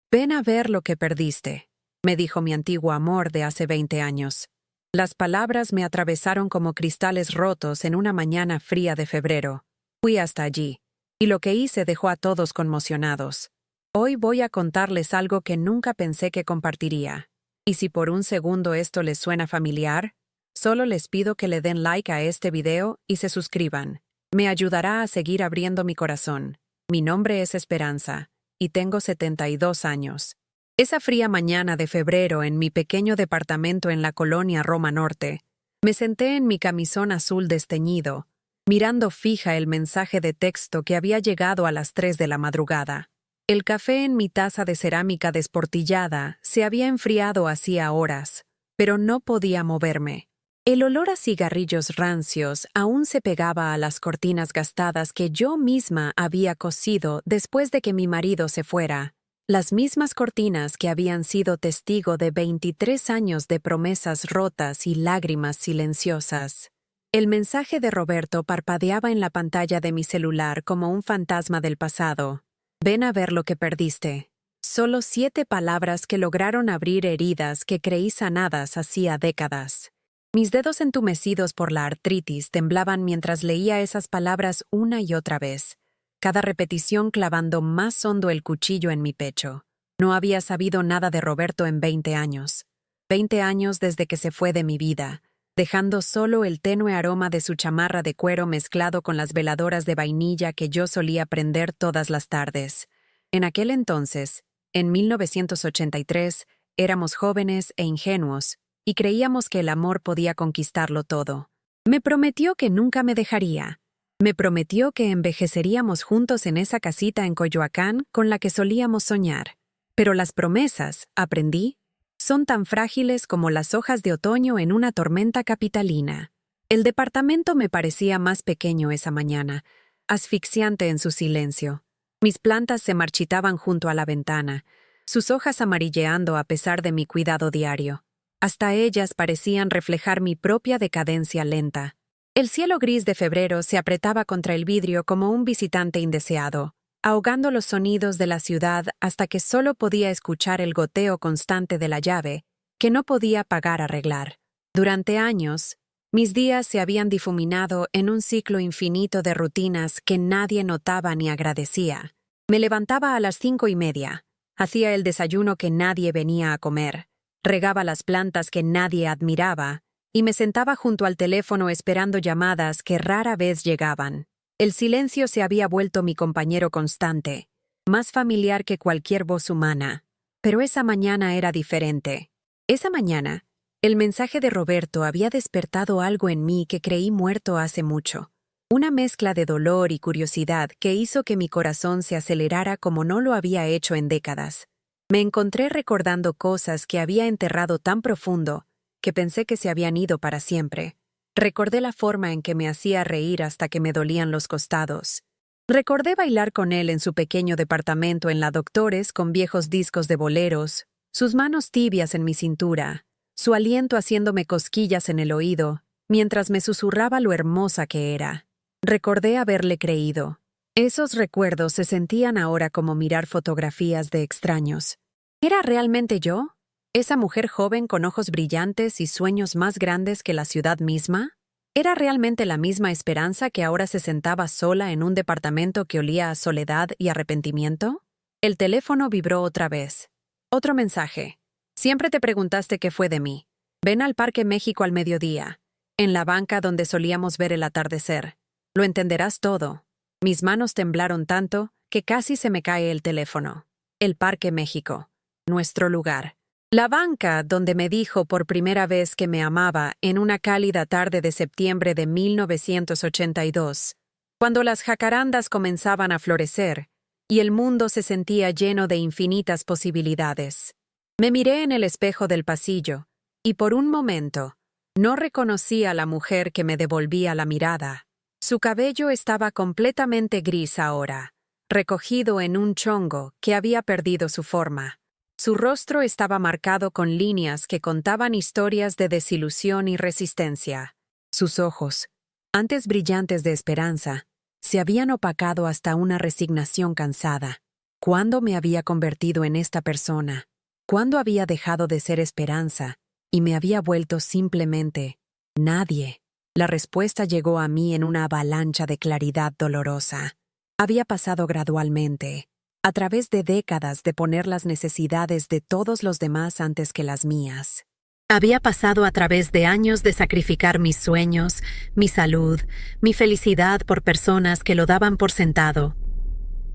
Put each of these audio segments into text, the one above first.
Ven a ver lo que perdiste, me dijo mi antiguo amor de hace 20 años. Las palabras me atravesaron como cristales rotos en una mañana fría de febrero. Fui hasta allí, y lo que hice dejó a todos conmocionados. Hoy voy a contarles algo que nunca pensé que compartiría. Y si por un segundo esto les suena familiar, solo les pido que le den like a este video y se suscriban. Me ayudará a seguir abriendo mi corazón. Mi nombre es Esperanza, y tengo 72 años. Esa fría mañana de febrero en mi pequeño departamento en la colonia Roma Norte, me senté en mi camisón azul desteñido, mirando fija el mensaje de texto que había llegado a las 3 de la madrugada. El café en mi taza de cerámica desportillada se había enfriado hacía horas, pero no podía moverme. El olor a cigarrillos rancios aún se pegaba a las cortinas gastadas que yo misma había cosido después de que mi marido se fuera. Las mismas cortinas que habían sido testigo de 23 años de promesas rotas y lágrimas silenciosas. El mensaje de Roberto parpadeaba en la pantalla de mi celular como un fantasma del pasado. Ven a ver lo que perdiste. Solo 7 palabras que lograron abrir heridas que creí sanadas hacía décadas. Mis dedos entumecidos por la artritis temblaban mientras leía esas palabras una y otra vez, cada repetición clavando más hondo el cuchillo en mi pecho. No había sabido nada de Roberto en 20 años. 20 años desde que se fue de mi vida, dejando solo el tenue aroma de su chamarra de cuero mezclado con las veladoras de vainilla que yo solía prender todas las tardes. En aquel entonces, en 1983, éramos jóvenes e ingenuos, y creíamos que el amor podía conquistarlo todo. Me prometió que nunca me dejaría. Me prometió que envejeceríamos juntos en esa casita en Coyoacán con la que solíamos soñar. Pero las promesas, aprendí, son tan frágiles como las hojas de otoño en una tormenta capitalina. El departamento me parecía más pequeño esa mañana, asfixiante en su silencio. Mis plantas se marchitaban junto a la ventana, sus hojas amarilleando a pesar de mi cuidado diario. Hasta ellas parecían reflejar mi propia decadencia lenta. El cielo gris de febrero se apretaba contra el vidrio como un visitante indeseado, ahogando los sonidos de la ciudad hasta que solo podía escuchar el goteo constante de la llave, que no podía pagar arreglar. Durante años, mis días se habían difuminado en un ciclo infinito de rutinas que nadie notaba ni agradecía. Me levantaba a las 5:30, hacía el desayuno que nadie venía a comer, regaba las plantas que nadie admiraba, y me sentaba junto al teléfono esperando llamadas que rara vez llegaban. El silencio se había vuelto mi compañero constante, más familiar que cualquier voz humana. Pero esa mañana era diferente. Esa mañana, el mensaje de Roberto había despertado algo en mí que creí muerto hace mucho. Una mezcla de dolor y curiosidad que hizo que mi corazón se acelerara como no lo había hecho en décadas. Me encontré recordando cosas que había enterrado tan profundo que pensé que se habían ido para siempre. Recordé la forma en que me hacía reír hasta que me dolían los costados. Recordé bailar con él en su pequeño departamento en la Doctores con viejos discos de boleros, sus manos tibias en mi cintura, su aliento haciéndome cosquillas en el oído, mientras me susurraba lo hermosa que era. Recordé haberle creído. Esos recuerdos se sentían ahora como mirar fotografías de extraños. ¿Era realmente yo? ¿Esa mujer joven con ojos brillantes y sueños más grandes que la ciudad misma? ¿Era realmente la misma Esperanza que ahora se sentaba sola en un departamento que olía a soledad y arrepentimiento? El teléfono vibró otra vez. Otro mensaje. Siempre te preguntaste qué fue de mí. Ven al Parque México al mediodía, en la banca donde solíamos ver el atardecer. Lo entenderás todo. Mis manos temblaron tanto que casi se me cae el teléfono. El Parque México. Nuestro lugar. La banca donde me dijo por primera vez que me amaba en una cálida tarde de septiembre de 1982, cuando las jacarandas comenzaban a florecer y el mundo se sentía lleno de infinitas posibilidades. Me miré en el espejo del pasillo y por un momento no reconocí a la mujer que me devolvía la mirada. Su cabello estaba completamente gris ahora, recogido en un chongo que había perdido su forma. Su rostro estaba marcado con líneas que contaban historias de desilusión y resistencia. Sus ojos, antes brillantes de esperanza, se habían opacado hasta una resignación cansada. ¿Cuándo me había convertido en esta persona? ¿Cuándo había dejado de ser esperanza y me había vuelto simplemente nadie? La respuesta llegó a mí en una avalancha de claridad dolorosa. Había pasado gradualmente, a través de décadas de poner las necesidades de todos los demás antes que las mías. Había pasado a través de años de sacrificar mis sueños, mi salud, mi felicidad por personas que lo daban por sentado.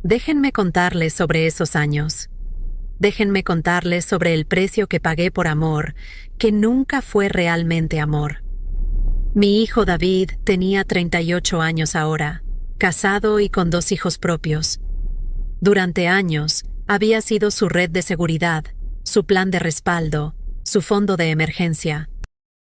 Déjenme contarles sobre esos años. Déjenme contarles sobre el precio que pagué por amor, que nunca fue realmente amor. Mi hijo David tenía 38 años ahora, casado y con 2 hijos propios. Durante años, había sido su red de seguridad, su plan de respaldo, su fondo de emergencia.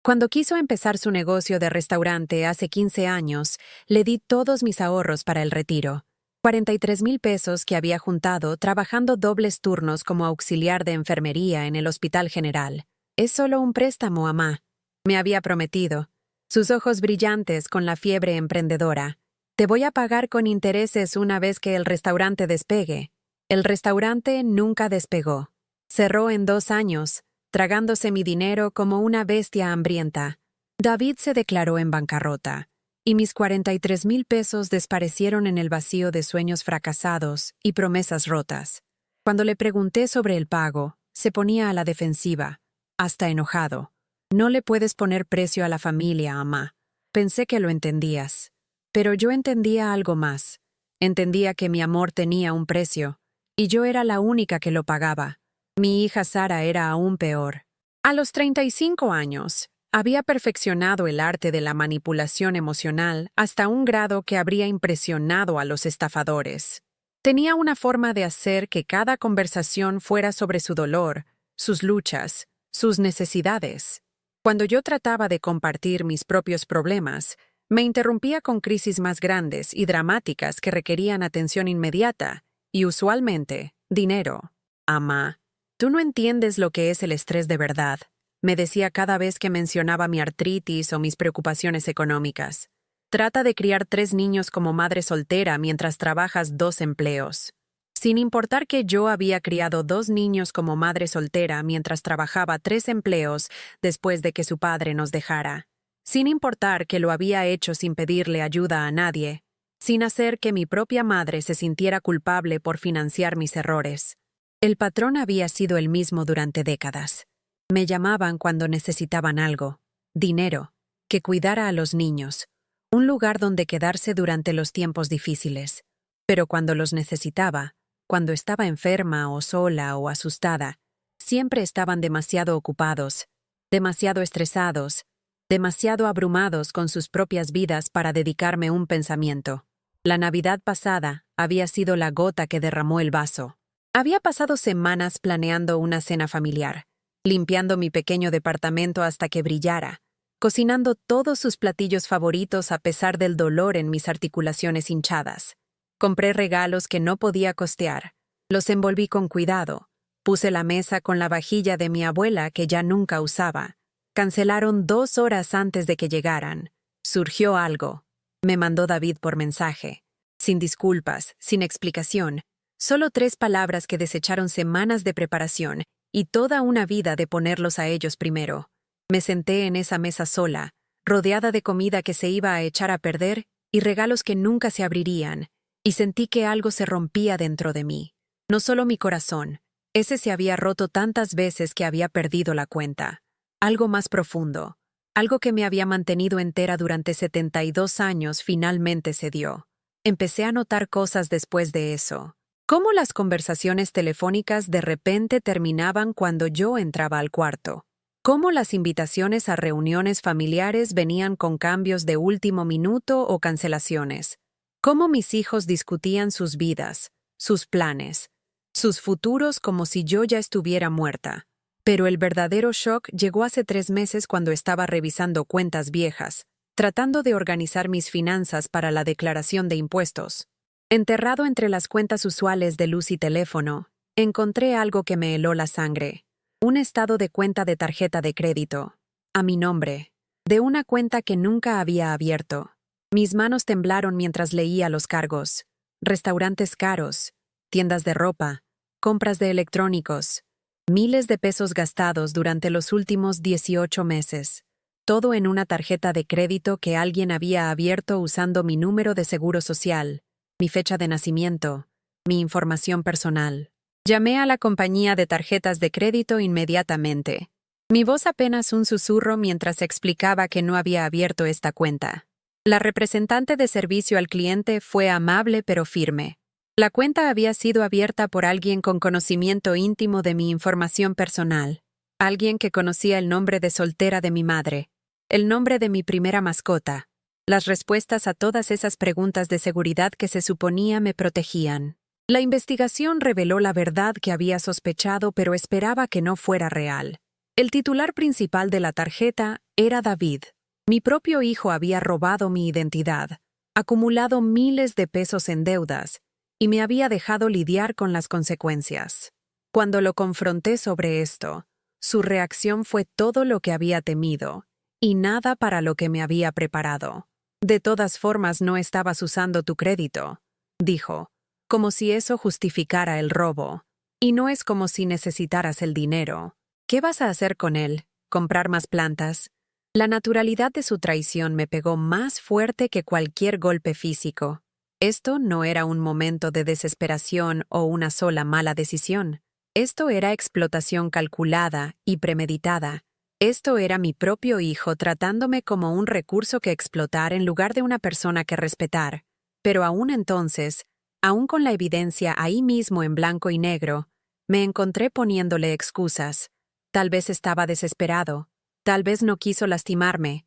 Cuando quiso empezar su negocio de restaurante hace 15 años, le di todos mis ahorros para el retiro. 43,000 pesos que había juntado trabajando dobles turnos como auxiliar de enfermería en el Hospital General. Es solo un préstamo, mamá, me había prometido. Sus ojos brillantes con la fiebre emprendedora. Te voy a pagar con intereses una vez que el restaurante despegue. El restaurante nunca despegó. Cerró en 2 años, tragándose mi dinero como una bestia hambrienta. David se declaró en bancarrota, y mis 43,000 pesos desaparecieron en el vacío de sueños fracasados y promesas rotas. Cuando le pregunté sobre el pago, se ponía a la defensiva, hasta enojado. No le puedes poner precio a la familia, mamá. Pensé que lo entendías. Pero yo entendía algo más. Entendía que mi amor tenía un precio, y yo era la única que lo pagaba. Mi hija Sara era aún peor. A los 35 años, había perfeccionado el arte de la manipulación emocional hasta un grado que habría impresionado a los estafadores. Tenía una forma de hacer que cada conversación fuera sobre su dolor, sus luchas, sus necesidades. Cuando yo trataba de compartir mis propios problemas, me interrumpía con crisis más grandes y dramáticas que requerían atención inmediata y, usualmente, dinero. Amá, tú no entiendes lo que es el estrés de verdad, me decía cada vez que mencionaba mi artritis o mis preocupaciones económicas. Trata de criar 3 niños como madre soltera mientras trabajas 2 empleos. Sin importar que yo había criado 2 niños como madre soltera mientras trabajaba 3 empleos después de que su padre nos dejara. Sin importar que lo había hecho sin pedirle ayuda a nadie, sin hacer que mi propia madre se sintiera culpable por financiar mis errores. El patrón había sido el mismo durante décadas. Me llamaban cuando necesitaban algo, dinero, que cuidara a los niños, un lugar donde quedarse durante los tiempos difíciles. Pero cuando los necesitaba, cuando estaba enferma o sola o asustada, siempre estaban demasiado ocupados, demasiado estresados, demasiado abrumados con sus propias vidas para dedicarme un pensamiento. La Navidad pasada había sido la gota que derramó el vaso. Había pasado semanas planeando una cena familiar, limpiando mi pequeño departamento hasta que brillara, cocinando todos sus platillos favoritos a pesar del dolor en mis articulaciones hinchadas. Compré regalos que no podía costear, los envolví con cuidado, puse la mesa con la vajilla de mi abuela que ya nunca usaba. Cancelaron 2 horas antes de que llegaran. Surgió algo. Me mandó David por mensaje. Sin disculpas, sin explicación. Solo 3 palabras que desecharon semanas de preparación y toda una vida de ponerlos a ellos primero. Me senté en esa mesa sola, rodeada de comida que se iba a echar a perder y regalos que nunca se abrirían, y sentí que algo se rompía dentro de mí. No solo mi corazón. Ese se había roto tantas veces que había perdido la cuenta. Algo más profundo, algo que me había mantenido entera durante 72 años finalmente se dio. Empecé a notar cosas después de eso. Cómo las conversaciones telefónicas de repente terminaban cuando yo entraba al cuarto. Cómo las invitaciones a reuniones familiares venían con cambios de último minuto o cancelaciones. Cómo mis hijos discutían sus vidas, sus planes, sus futuros como si yo ya estuviera muerta. Pero el verdadero shock llegó hace 3 meses cuando estaba revisando cuentas viejas, tratando de organizar mis finanzas para la declaración de impuestos. Enterrado entre las cuentas usuales de luz y teléfono, encontré algo que me heló la sangre. Un estado de cuenta de tarjeta de crédito, a mi nombre, de una cuenta que nunca había abierto. Mis manos temblaron mientras leía los cargos. Restaurantes caros, tiendas de ropa, compras de electrónicos, miles de pesos gastados durante los últimos 18 meses. Todo en una tarjeta de crédito que alguien había abierto usando mi número de seguro social, mi fecha de nacimiento, mi información personal. Llamé a la compañía de tarjetas de crédito inmediatamente. Mi voz apenas un susurro mientras explicaba que no había abierto esta cuenta. La representante de servicio al cliente fue amable pero firme. La cuenta había sido abierta por alguien con conocimiento íntimo de mi información personal, alguien que conocía el nombre de soltera de mi madre, el nombre de mi primera mascota, las respuestas a todas esas preguntas de seguridad que se suponía me protegían. La investigación reveló la verdad que había sospechado, pero esperaba que no fuera real. El titular principal de la tarjeta era David. Mi propio hijo había robado mi identidad, acumulado miles de pesos en deudas, y me había dejado lidiar con las consecuencias. Cuando lo confronté sobre esto, su reacción fue todo lo que había temido, y nada para lo que me había preparado. De todas formas, no estabas usando tu crédito, dijo, como si eso justificara el robo. Y no es como si necesitaras el dinero. ¿Qué vas a hacer con él? ¿Comprar más plantas? La naturalidad de su traición me pegó más fuerte que cualquier golpe físico. Esto no era un momento de desesperación o una sola mala decisión. Esto era explotación calculada y premeditada. Esto era mi propio hijo tratándome como un recurso que explotar en lugar de una persona que respetar. Pero aún entonces, aún con la evidencia ahí mismo en blanco y negro, me encontré poniéndole excusas. Tal vez estaba desesperado, tal vez no quiso lastimarme,